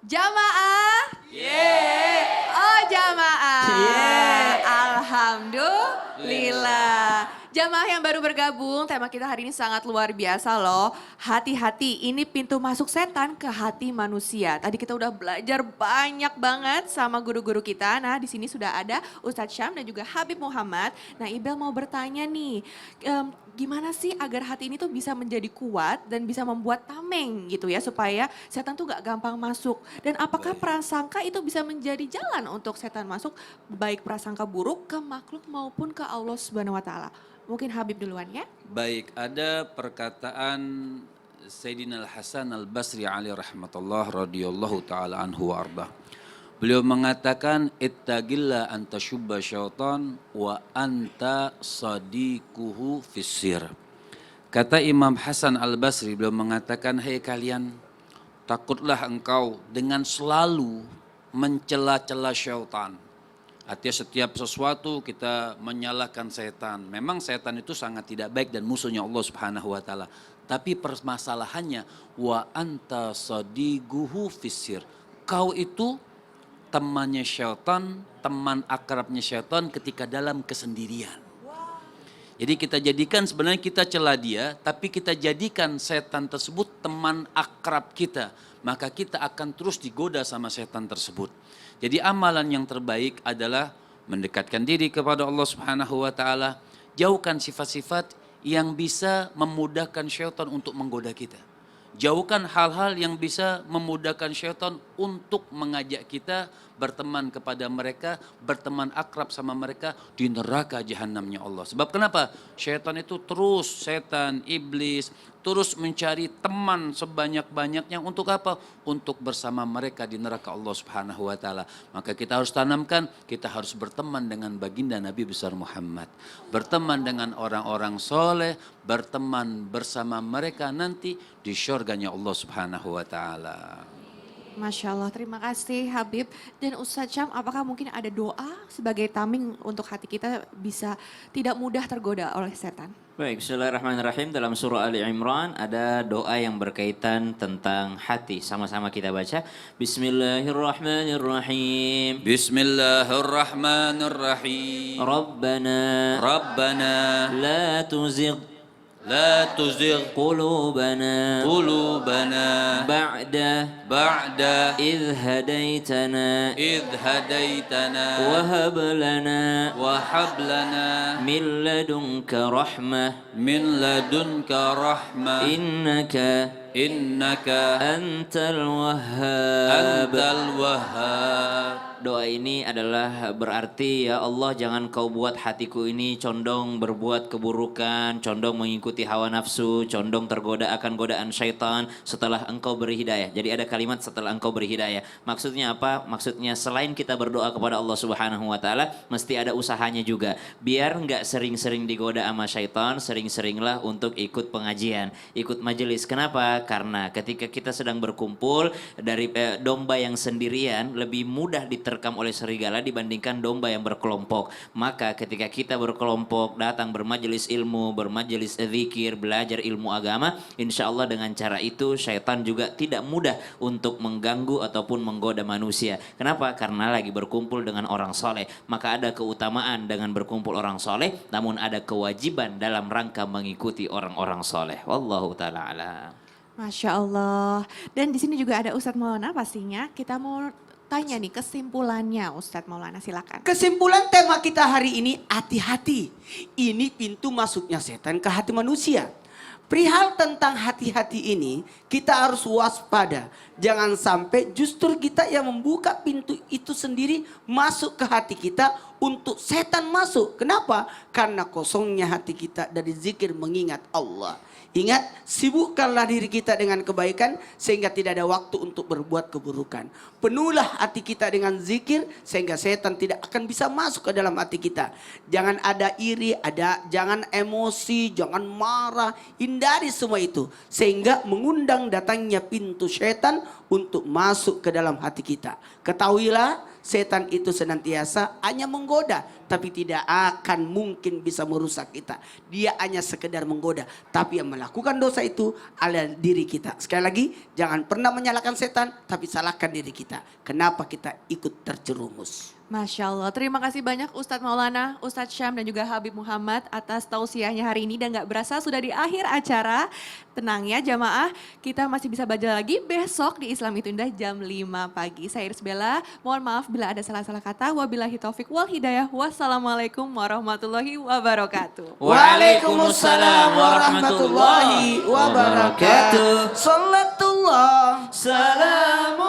Jamaah? Yeah. Oh jamaah. Yeah. Alhamdulillah. Jamaah yang baru bergabung, tema kita hari ini sangat luar biasa loh. Hati-hati, ini pintu masuk setan ke hati manusia. Tadi kita udah belajar banyak banget sama guru-guru kita. Nah di sini sudah ada Ustadz Syam dan juga Habib Muhammad. Nah Ibel mau bertanya nih, gimana sih agar hati ini tuh bisa menjadi kuat dan bisa membuat tameng gitu ya. Supaya setan tuh gak gampang masuk. Dan apakah prasangka itu bisa menjadi jalan untuk setan masuk, baik prasangka buruk ke makhluk maupun ke Allah Subhanahu wa Ta'ala. Mungkin Habib duluan ya. Baik, ada perkataan Sayyidina Al-Hasan Al-Basri alaihi rahmatullah radhiyallahu taala anhu wa arda. Beliau mengatakan ittaqilla anta syubba syaitan wa anta sadiquhu fissir. Kata Imam Hasan Al-Basri, beliau mengatakan, "Hei kalian, takutlah engkau dengan selalu mencela-cela syaitan." Artinya setiap sesuatu kita menyalahkan setan. Memang setan itu sangat tidak baik dan musuhnya Allah Subhanahu wa taala. Tapi permasalahannya wa anta sadiguhu fissir. Kau itu temannya syaitan, teman akrabnya syaitan ketika dalam kesendirian. Jadi kita jadikan sebenarnya kita celah dia, tapi kita jadikan setan tersebut teman akrab kita. Maka kita akan terus digoda sama setan tersebut. Jadi amalan yang terbaik adalah mendekatkan diri kepada Allah Subhanahu wa taala, jauhkan sifat-sifat yang bisa memudahkan syaitan untuk menggoda kita. Jauhkan hal-hal yang bisa memudahkan syaitan untuk mengajak kita berteman kepada mereka, berteman akrab sama mereka di neraka jahanamnya Allah. Sebab kenapa? Syaitan itu terus, setan, iblis, terus mencari teman sebanyak-banyaknya untuk apa? Untuk bersama mereka di neraka Allah Subhanahu wa taala. Maka kita harus tanamkan, kita harus berteman dengan baginda Nabi besar Muhammad. Berteman dengan orang-orang soleh, berteman bersama mereka nanti di syurganya Allah Subhanahu wa taala. Masya Allah, terima kasih Habib. Dan Ustadz Syam, apakah mungkin ada doa sebagai tameng untuk hati kita bisa tidak mudah tergoda oleh setan? Baik, bismillahirrahmanirrahim. Dalam surah Ali Imran ada doa yang berkaitan tentang hati. Sama-sama kita baca. Bismillahirrahmanirrahim. Bismillahirrahmanirrahim. Rabbana la tuzigh لا تزغ قلوبنا بعد إذ هديتنا وهب لنا من لدنك رحمة إنك أنت الوهاب. Doa ini adalah berarti ya Allah jangan kau buat hatiku ini condong berbuat keburukan, condong mengikuti hawa nafsu, condong tergoda akan godaan syaitan setelah engkau beri hidayah. Jadi ada kalimat setelah engkau beri hidayah. Maksudnya apa? Maksudnya selain kita berdoa kepada Allah Subhanahu wa taala, mesti ada usahanya juga. Biar enggak sering-sering digoda sama syaitan, sering-seringlah untuk ikut pengajian, ikut majelis. Kenapa? Karena ketika kita sedang berkumpul dari domba yang sendirian lebih mudah diterkam oleh serigala dibandingkan domba yang berkelompok. Maka ketika kita berkelompok datang bermajelis ilmu, bermajelis zikir, belajar ilmu agama, insya Allah dengan cara itu syaitan juga tidak mudah untuk mengganggu ataupun menggoda manusia. Kenapa? Karena lagi berkumpul dengan orang soleh. Maka ada keutamaan dengan berkumpul orang soleh, namun ada kewajiban dalam rangka mengikuti orang-orang soleh. Wallahu ta'ala alam. Masya Allah. Dan di sini juga ada Ustadz Maulana pastinya. Kita mau tanya nih kesimpulannya Ustadz Maulana, silakan. Kesimpulan tema kita hari ini, hati-hati. Ini pintu masuknya setan ke hati manusia. Perihal tentang hati-hati ini kita harus waspada. Jangan sampai justru kita yang membuka pintu itu sendiri masuk ke hati kita untuk setan masuk. Kenapa? Karena kosongnya hati kita dari zikir mengingat Allah. Ingat, sibukkanlah diri kita dengan kebaikan sehingga tidak ada waktu untuk berbuat keburukan. Penuhlah hati kita dengan zikir sehingga setan tidak akan bisa masuk ke dalam hati kita. Jangan ada iri, jangan emosi, jangan marah. Hindari semua itu sehingga mengundang datangnya pintu setan untuk masuk ke dalam hati kita. Ketahuilah, setan itu senantiasa hanya menggoda, tapi tidak akan mungkin bisa merusak kita. Dia hanya sekedar menggoda, tapi yang melakukan dosa itu adalah diri kita. Sekali lagi, jangan pernah menyalahkan setan, tapi salahkan diri kita. Kenapa kita ikut terjerumus? Masya Allah, terima kasih banyak Ustadz Maulana, Ustadz Syam dan juga Habib Muhammad atas tausiahnya hari ini. Dan gak berasa sudah di akhir acara. Tenang ya jamaah, kita masih bisa baca lagi besok di Islam Itu Indah jam 5 pagi. Saya Iris Bella, mohon maaf bila ada salah-salah kata. Wabillahi taufik wal hidayah. Wassalamualaikum warahmatullahi wabarakatuh. Waalaikumsalam warahmatullahi wabarakatuh. Salatullah. Salamun